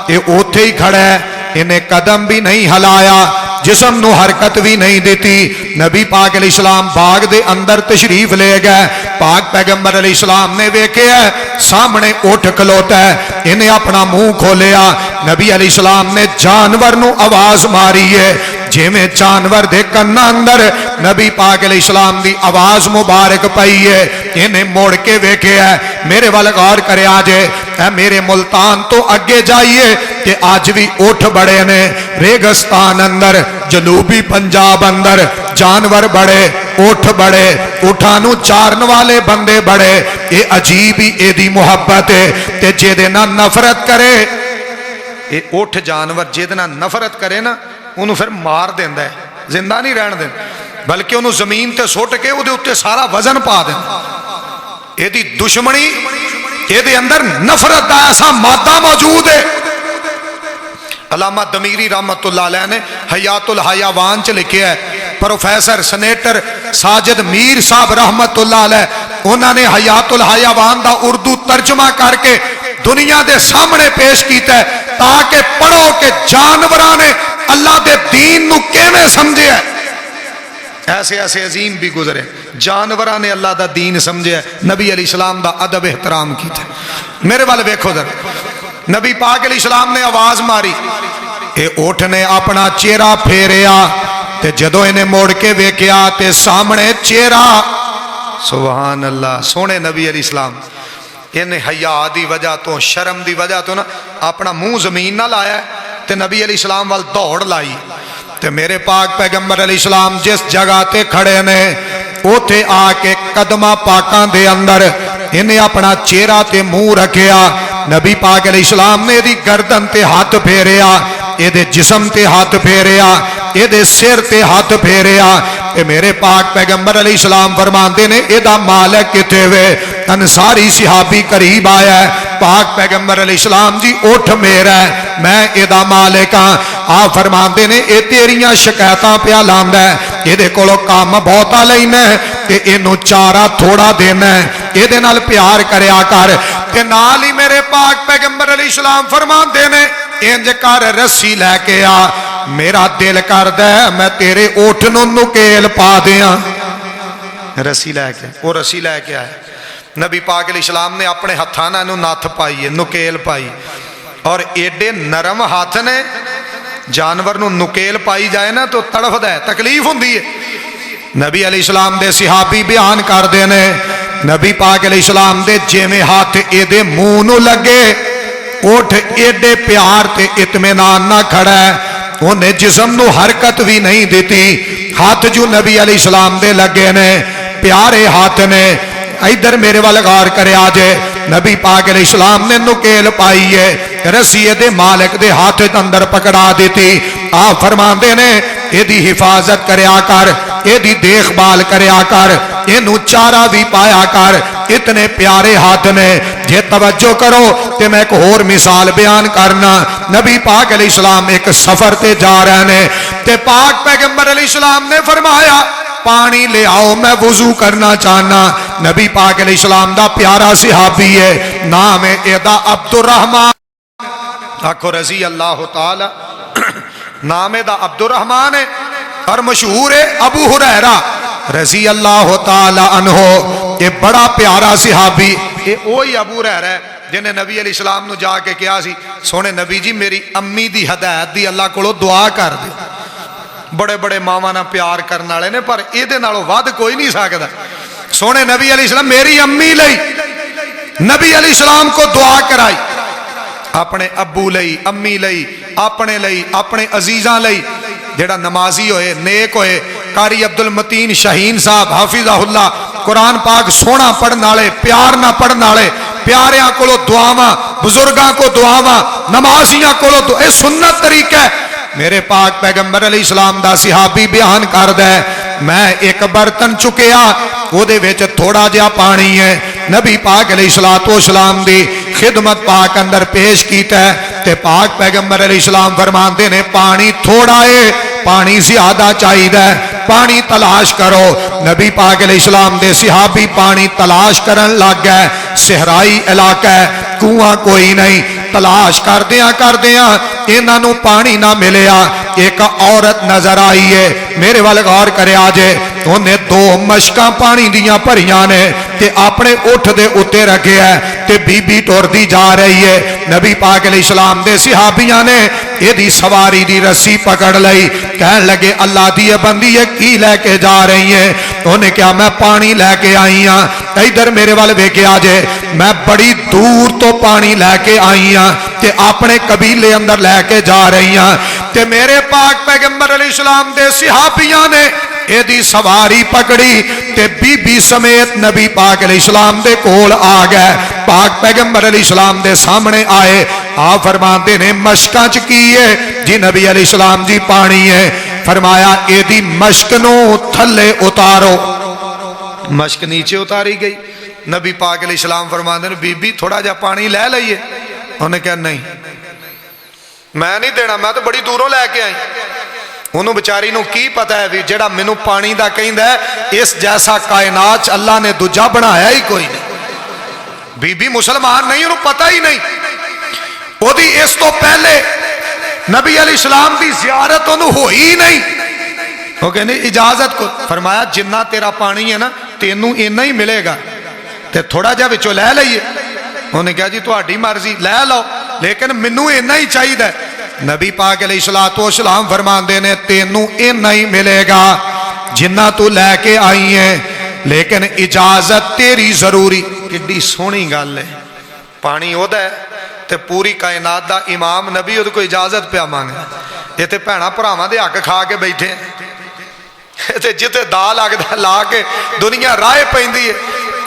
یہ اوتھے ہی کھڑا ہے، انہیں قدم بھی نہیں ہلایا، جسم نو حرکت بھی نہیں دیتی۔ نبی پاک علیہ السلام باغ دے اندر تشریف لے گئے، پاک پیغمبر علیہ السلام نے ویکھے ہے سامنے اٹھ کھلوتا ہے، انہیں اپنا منہ کھولیا، نبی علیہ السلام نے جانور نو آواز ماری ہے، جے میں جانور دے کنا اندر نبی پاک علیہ السلام دی آواز مبارک پئی ہے، انہیں موڑ کے ویکھے ہے، میرے وال غور کرے آجے، اے میرے ملتان تو اگے جائیے کہ آج بھی اٹھ بڑے نے، ریگستان اندر جنوبی پنجاب اندر جانور بڑے، اٹھ بڑے، اٹھانو چارن والے بندے بڑے، یہ عجیب ہی اے دی محبت ہے، تے جے دے نہ نفرت کرے، یہ اٹھ جانور جے دے نہ نفرت کرے نا انہوں پھر مار دیندہ ہے، زندہ نہیں رہن دیندہ، بلکہ انہوں زمین تے سوٹ کے وہ دے اتے سارا وزن پا دیندہ۔ یہ دی دشمنی، یہ دے اندر نفرت دا ایسا مادہ موجود ہے۔ علامہ دمیری رحمت اللہ علیہ نے حیات الحیوان چ لکھے ہے، پروفیسر سینیٹر ساجد میر صاحب رحمت اللہ علیہ انہوں نے حیات الحیوان دا اردو ترجمہ کر کے دنیا دے سامنے پیش کیتا ہے تاکہ پڑھو کہ جانوران نے اللہ دے دین نو کیویں سمجھے ہے، ایسے ایسے عظیم بھی گزرے، جانوران نے اللہ دا دین سمجھے ہے، نبی علیہ السلام دا ادب احترام کیتا ہے۔ میرے والے دیکھو ذرا، نبی پاک علیہ السلام نے آواز ماری، اے اٹھ نے اپنا چہرہ پھیریا تے جدو انہیں موڑ کے ویکھیا تے سامنے چہرہ، سبحان اللہ، سونے نبی علیہ السلام انہیں حیا دی وجہ تو شرم دی وجہ تو نا اپنا منہ زمین نہ لایا ہے تے نبی علیہ السلام وال دوڑ لائی تے میرے پاک پیغمبر علیہ السلام جس جگہ تے کھڑے نے اوتھے آ کے قدمہ پاکاں دے اندر انہیں اپنا چہرہ تے منہ رکھیا، نبی پاک علیہ السلام نے دی گردن تے ہاتھ پھیریا، یہ دے جسم تے ہاتھ پھیریا، یہ دے سر تے ہاتھ پھیریا، اے میرے پاک پیغمبر علیہ السلام فرماندے نے اے دا مالک کتے وے، انصاری صحابی قریب آیا ہے، پاک پیغمبر علیہ السلام جی اٹھ میرا ہے میں ادا مالک ہاں آپ فرماندے نے اے تیریاں شکایتاں پیا لاندا ہے یہ کولو کام بہتا لینا ہے تے اینو چارہ تھوڑا دینا ہے یہ نال پیار کریا کر تے نال ہی میرے پاک پیغمبر علیہ السلام فرماندے نے انج کر رسی لے کے آ میرا دل کردا ہے میں تیرے اوٹھ نو نکیل پا دیاں رسی لے کے وہ رسی لے کے آئے نبی پاک علیہ السلام نے اپنے ہتھاں نو ناتھ پائی ہے نکیل پائی اور ایڈے نرم ہاتھ نے جانور نو نکیل پائی جائے نا تو تڑفدا ہے تکلیف ہوندی ہے نبی علیہ السلام دے صحابی بیان کر دے نے نبی پاک علیہ السلام دے جویں ہاتھ اے دے منہ نو لگے اٹھ ایڈے پیار تے اطمینان نہ کھڑا ہے انہیں جسم نو حرکت بھی نہیں دیتی ہاتھ جو نبی علیہ السلام دے لگے نے پیارے ہاتھ نے ادھر میرے وال غور کرے آجے نبی پاک علیہ السلام نے نکیل پائی ہے رسی دے مالک دے ہاتھ اندر پکڑا دیتی آپ فرماندے نے یہ دی حفاظت کریا کر یہ دی دیکھ بھال کریا کر اینو چارہ بھی پایا کر اتنے پیارے ہاتھ نے جے توجہ کرو تے میں ایک اور مثال بیان کرنا نبی پاک علیہ السلام ایک سفر تے جا رہے نے تے پاک پیغمبر علیہ السلام نے فرمایا پانی لے آؤ میں وضو کرنا چاہنا نبی پاک علیہ السلام دا پیارا صحابی ہے نام ہے ایدہ عبد الرحمن آکھو رضی اللہ تعالی نام ایدہ عبد الرحمن ہے اور مشہور ہے ابو ہریرہ رضی اللہ تعالی عنہ یہ بڑا پیارا صحابی یہ وہی ابو ہریرہ ہے جنہیں نبی علیہ السلام نو جا کے کیا سی سونے نبی جی میری امی دی ہدایت دی اللہ کو دعا کر دے بڑے بڑے ماما نہ پیار کرنے والے نے پر یہ ود کوئی نہیں سکتا سونے نبی علیہ السلام میری امی لئی نبی علیہ السلام کو دعا کرائی اپنے ابو لئی امی لئی اپنے عزیزاں لئی جڑا نمازی ہوئے نیک ہوئے قاری عبد المتین شاہین صاحب حافظہ اللہ قرآن پاک سونا پڑھن والے پیار نہ پڑھن والے پیاریاں کو دعاواں بزرگاں کو دعاواں نمازیاں کو اے سنت طریقہ ہے میرے پاک پیغمبر علیہ السلام دا صحابی بیان کر دے میں ایک برتن چکیا وہ دے ویچ تھوڑا جا پانی ہے نبی پاک علیہ السلام دی خدمت پاک اندر پیش کیتا ہے تے پاک پیغمبر علیہ السلام فرماندے نے پانی تھوڑا ہے پانی زیادہ چاہید ہے پانی تلاش کرو نبی پاک علیہ السلام دے صحابی پانی تلاش کرن لگ گئے صحرائی علاقہ ہے کنواں کوئی نہیں تلاش کر دیاں انہاں نو پانی نہ ملیا ایک عورت نظر آئی ہے میرے والے غور کرے آجے انہیں 2 مشکاں پانی دیاں پریاں نے تے اپنے اٹھ دے اتے رکھے ہے تے بی بی ٹور دی جا رہی ہے نبی پاک علیہ السلام دے صحابیاں نے یہ دی سواری دی رسی پکڑ لئی کہن لگے اللہ دی بندی ہے کی لے کے جا رہی ہیں انہیں کیا میں پانی لے کے آئی ہاں ادھر میرے والے بے کے آجے میں بڑی دور تو پانی لے کے آئی ہاں تے اپنے قبیلے اندر لے کے جا رہی ہاں تے میرے پاک پیغمبر علیہ السلام دے صحابیاں نے اے دی سواری پکڑی تے بی بی سمیت نبی پاک علیہ السلام دے کول آ گئے پاک پیغمبر علیہ السلام دے سامنے آئے آپ فرماتے نے مشکاں چکیے جی نبی علیہ السلام جی پانی ہے فرمایا اے دی مشک نو تھلے اتارو مشک نیچے اتاری گئی نبی پاک علیہ السلام فرماتے نے بی بی تھوڑا جا پانی لے لئیے انہیں کہا نہیں میں نہیں دینا میں تو بڑی دوروں لے کے آئی انہوں بچاری نو کی پتہ ہے بھی جڑا منو پانی دا کہیں دے اس جیسا کائنات اللہ نے دوجہ بنایا ہی کوئی نہیں بی بی مسلمان نہیں انہوں پتہ ہی نہیں وہ دی اس تو پہلے نبی علیہ السلام دی زیارت انہوں ہوئی نہیں وہ کہنے اجازت کو فرمایا جنہ تیرا پانی ہے نا تینوں اینا ہی ملے گا تے تھوڑا جا بچو لے لئیے انہوں نے کہا جی تو آڈی مرضی لے لو لیکن منو اینا ہی چاہیے ہے نبی پاک علیہ السلام فرمان دینے تینوں اینا ہی ملے گا جنہ تو لے کے آئی ہیں لیکن اجازت تیری ضروری کڈی سونی گل ہے پانی ہو دا ہے تے پوری کائنات دا امام نبی ہو کو اجازت پہ مانگا یہ تے پہنا پراواں دے حق کھا کے بیٹھے تے جتے دا لگدا لا کے دنیا رائے پیندی ہے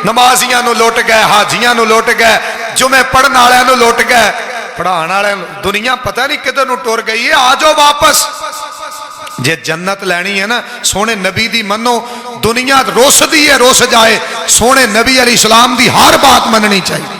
نمازیاں نو لوٹ گئے حاجیاں نو لوٹ گئے جمعے پڑھن والے نو لوٹ گئے پڑھان والے دنیا پتہ نہیں کدھر نو ٹر گئی ہے آ جاؤ واپس جے جنت لینی ہے نا سونے نبی دی منو دنیا روس دی ہے روس جائے سونے نبی علیہ السلام دی ہر بات مننی چاہیے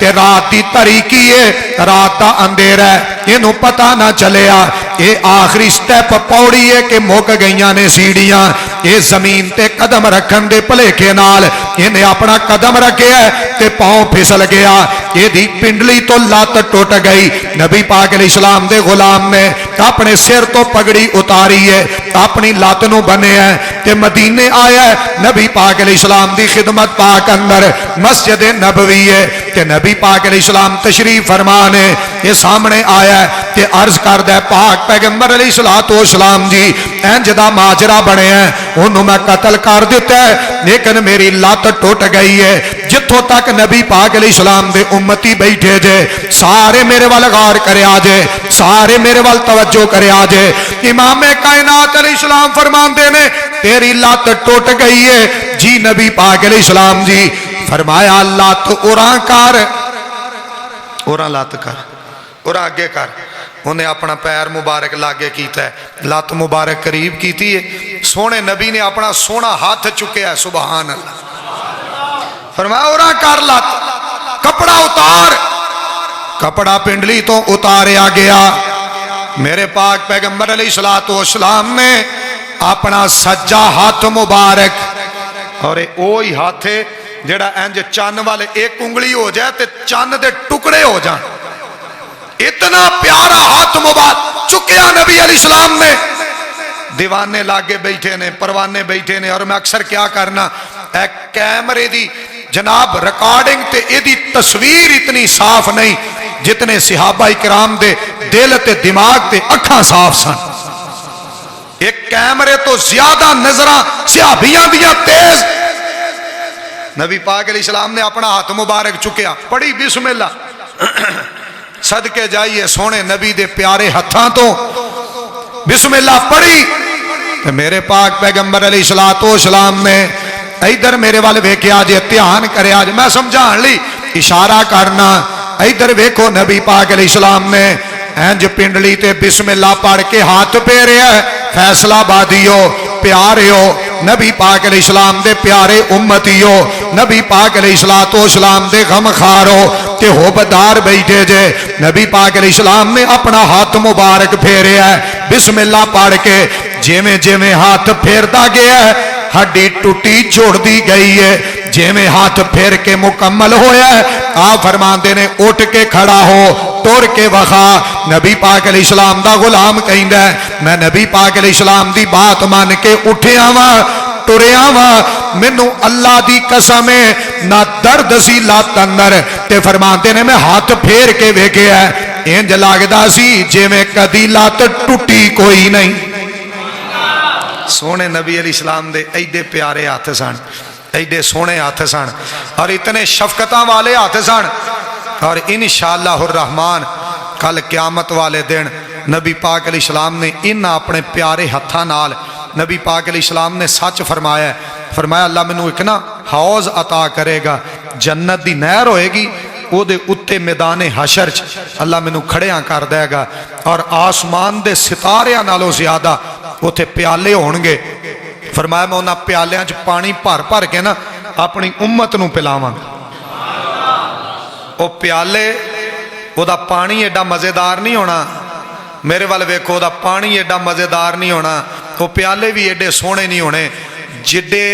تے رات دی تاریکی ہے، رات دا اندھیرا ہے، اینو پتہ نہ چلیا۔ اے آخری سٹیپ پوڑی ہے کہ مک گئیاں نے سیڑھیاں، اے زمین تے قدم رکھن دے بھلیکے نال انہیں اپنا قدم رکھے ہے تے پاؤں پھسل گیا، یہ دی پنڈلی تو لات ٹوٹ گئی۔ نبی پاک علیہ السلام دے غلام نے اپنے سر تو پگڑی اتاری ہے، اپنی لات نو بنے ہے تے مدینے آیا ہے۔ نبی پاک علیہ السلام دی خدمت پاک اندر مسجد نبوی ہے تے نبی پاک علیہ السلام تشریف فرمانے یہ سامنے آیا ہے تے عرض کردہ ہے پاک پیغمبر علیہ السلام جی انج دا ماجرا بنے ہیں، انہوں میں قتل کر دیتا ہے لیکن میری لات ٹوٹ گئی ہے۔ جتھوں تک نبی پاک علیہ السلام دے امتی بیٹھے جے سارے میرے وال غور کرے آجے، سارے میرے وال توجہ کرے آجے۔ امام کائنات علیہ السلام فرماندے نے تیری لات ٹوٹ گئی ہے جی نبی پاک علیہ السلام جی، فرمایا لات اوران کر، اوران لات کر، اوران آگے کر۔ انہیں اپنا پیر مبارک لاگے کیتا ہے، لات مبارک قریب کیتی ہے، سونے نبی نے اپنا سونا ہاتھ چکے ہے، سبحان اللہ۔ فرمایا اورا کر لات، کپڑا اتار، کپڑا پنڈلی تو اتاریا گیا۔ میرے پاک پیغمبر علیہ السلام نے اپنا سجا ہاتھ مبارک، اور اوہی ہاتھ جڑا انج چان والے ایک انگلی ہو جائے تے چان دے ٹکڑے ہو جائیں، اتنا پیارا ہاتھ مبارک چکیا نبی علیہ السلام نے۔ دیوانے لاگے بیٹھے نے، پروانے بیٹھے نے، اور میں اکثر کیا کرنا ایک کیمرے دی جناب ریکارڈنگ تے ایدی تصویر اتنی صاف نہیں جتنے صحابہ اکرام دے دل تے دماغ تے اکھاں صاف سن۔ ایک کیمرے تو زیادہ نظراں صحابیاں دیا تیز۔ نبی پاک علیہ السلام نے اپنا ہاتھ مبارک چکیا، پڑھی بسم اللہ، صدقے جائیے سونے نبی دے پیارے ہتھاں تو بسم اللہ پڑھی۔ میرے پاک پیغمبر علیہ السلام نے ادھر میرے والے ویکھے آج دھیان کرے، آج میں سمجھان لی اشارہ کرنا، ادھر ویکھو نبی پاک علیہ السلام نے انج پنڈلی تے بسم اللہ پڑھ کے ہاتھ پھیرے ہے۔ فیصلہ بادیو پیاریو، نبی پاک علیہ السلام دے پیارے امتیو، نبی پاک علیہ السلام دے غم خارو تے ہوبدار بیٹھے جے۔ نبی پاک علیہ السلام نے اپنا ہاتھ مبارک پھیرے ہے بسم اللہ پڑھ کے، جیویں جیویں ہاتھ پھیرتا گیا ہے ہڈی ٹوٹی چھوڑ دی گئی ہے، جیویں ہاتھ پھیر کے مکمل ہویا ہے آپ فرماندے نے اٹھ کے کھڑا ہو، ٹور کے وخا۔ نبی پاک علیہ السلام دا غلام کہندا ہے میں نبی پاک علیہ السلام دی بات مان کے اٹھیا وا، ٹریا وا، مینوں اللہ دی قسم ہے نہ درد سی لات اندر، تے فرماندے نے میں ہاتھ پھیر کے ویکھیا ہے انج لگدا سی جویں کدی لات ٹوٹی کوئی نہیں۔ سونے نبی علیہ السلام دے ایڈے پیارے ہاتھ سن، ایڈے سونے ہاتھ سن، اور اتنے شفقتاں والے ہاتھ سن، اور انشاءاللہ الرحمن کل قیامت والے دن نبی پاک علیہ السلام نے ان اپنے پیارے ہتھاں نال نبی پاک علیہ السلام نے سچ فرمایا ہے، فرمایا اللہ مینوں ایک نا حوض عطا کرے گا، جنت دی نہر ہوئے گی، او دے اتے میدان حشر چ اللہ مینوں کھڑیاں کر دے گا، اور آسمان دے ستاریاں نالوں زیادہ اوتھے پیالے ہونگے۔ فرمایا میں انہاں پیالیاں چ پانی بھر بھر کے نا اپنی امت نوں پلاواں گا۔ او پیالے او دا پانی ایڈا مزیدار نہیں ہونا، میرے وال ویکھو او دا پانی ایڈا مزیدار نہیں ہونا، او پیالے بھی ایڈے سونے نہیں ہونے جڈے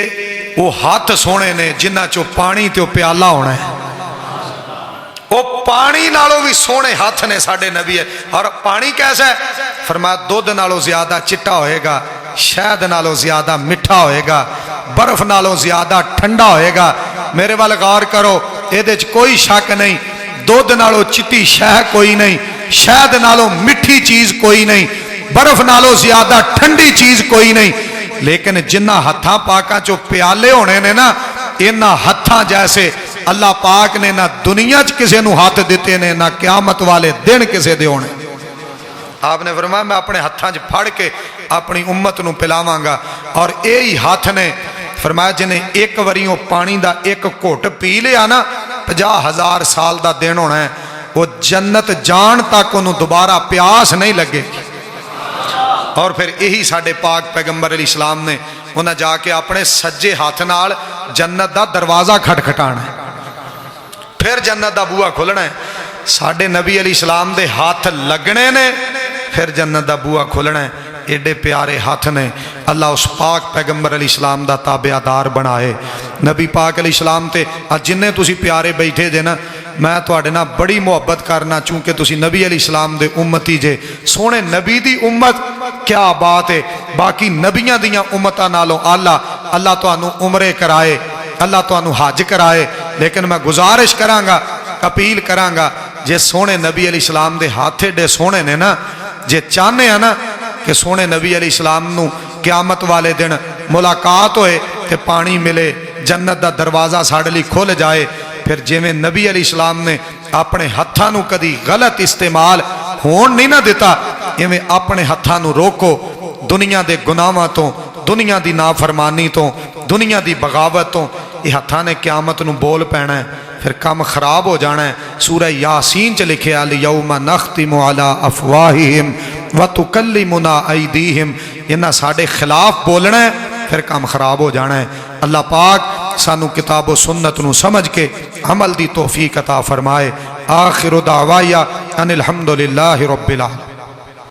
وہ ہاتھ سونے نے جنہ چو پانی تے او پیالہ ہونا ہے۔ وہ پانی نالوں بھی سونے ہاتھ نے ساڑھے نبی ہے، اور پانی کیسا ہے؟ فرمایا دودھ نالوں زیادہ چٹا ہوئے گا، شہد نالوں زیادہ مٹھا ہوئے گا، برف نالوں زیادہ ٹھنڈا ہوئے گا۔ میرے وال غور کرو ایدے چ کوئی شک نہیں، دودھ نالوں چٹی شہ کوئی نہیں، شہد نالوں مٹھی چیز کوئی نہیں، برف نالوں زیادہ ٹھنڈی چیز کوئی نہیں، لیکن جنہ ہتھاں پاکاں چو پیالے ہونے نے نا، انہ ہتھاں جیسے اللہ پاک نے نہ دنیا چ کسے نو ہاتھ دیتے نے، نہ قیامت والے دن کسے دے ہونے۔ آپ نے فرمایا میں اپنے ہتھاں چ پھڑ کے اپنی امت نو پلاواں گا، اور یہی ہاتھ نے فرمایا جنہیں ایک وریوں پانی دا ایک گھٹ پی لیا نا 50,000 سال دا دن ہونا ہے، وہ جنت جان تک انہوں دوبارہ پیاس نہیں لگے۔ اور پھر یہی ساڑھے پاک پیغمبر علیہ السلام نے انہیں جا کے اپنے سجے ہاتھ نال جنت دا دروازہ کھٹکھٹانا ہے۔ پھر جنت دا بوہا کھلنا ہے۔ ساڈے نبی علیہ السلام دے ہاتھ لگنے نے پھر جنت دا بوہا کھلنا ہے۔ ایڈے پیارے ہاتھ نے، اللہ اس پاک پیغمبر علیہ السلام دا تابعدار بنائے۔ نبی پاک علیہ السلام تے جننے تسی پیارے بیٹھے جے نا، میں تواڈے نال بڑی محبت کرنا، چونکہ تسی نبی علیہ السلام دے امتی جے۔ سونے نبی دی امت کیا بات ہے، باقی نبیاں دیاں امتاں نالوں اللہ تانوں عمرے کرائے، اللہ تانوں حج کرائے۔ لیکن میں گزارش کرانگا، اپیل کرانگا، جے سونے نبی علیہ السلام دے ہاتھ ایڈے سونے نے نا، جے چاہنے ہیں نا کہ سونے نبی علیہ السلام نو قیامت والے دن ملاقات ہوئے تے پانی ملے، جنت دا دروازہ ساڑے لی کھول جائے، پھر جویں نبی علیہ السلام نے اپنے ہتھاں نو کدی غلط استعمال ہون نہیں نہ دیتا، ایویں اپنے ہتھاں نو روکو دنیا دے گناہاں تو، دنیا دی نافرمانی تو، دنیا دی بغاوت تو۔ یہ ہتھاں نے قیامت نو بول پینا ہے، پھر کام خراب ہو جانا ہے۔ سورہ یاسین چ لکھے الیوم نختم علی افواہہم وتکلمنا ایدیہم، انہاں ساڈے خلاف بولنا ہے، پھر کام خراب ہو جانا ہے۔ اللہ پاک سانو کتاب و سنت نو سمجھ کے عمل دی توفیق عطا فرمائے۔ آخر دعوایا ان الحمدللہ رب العالمین۔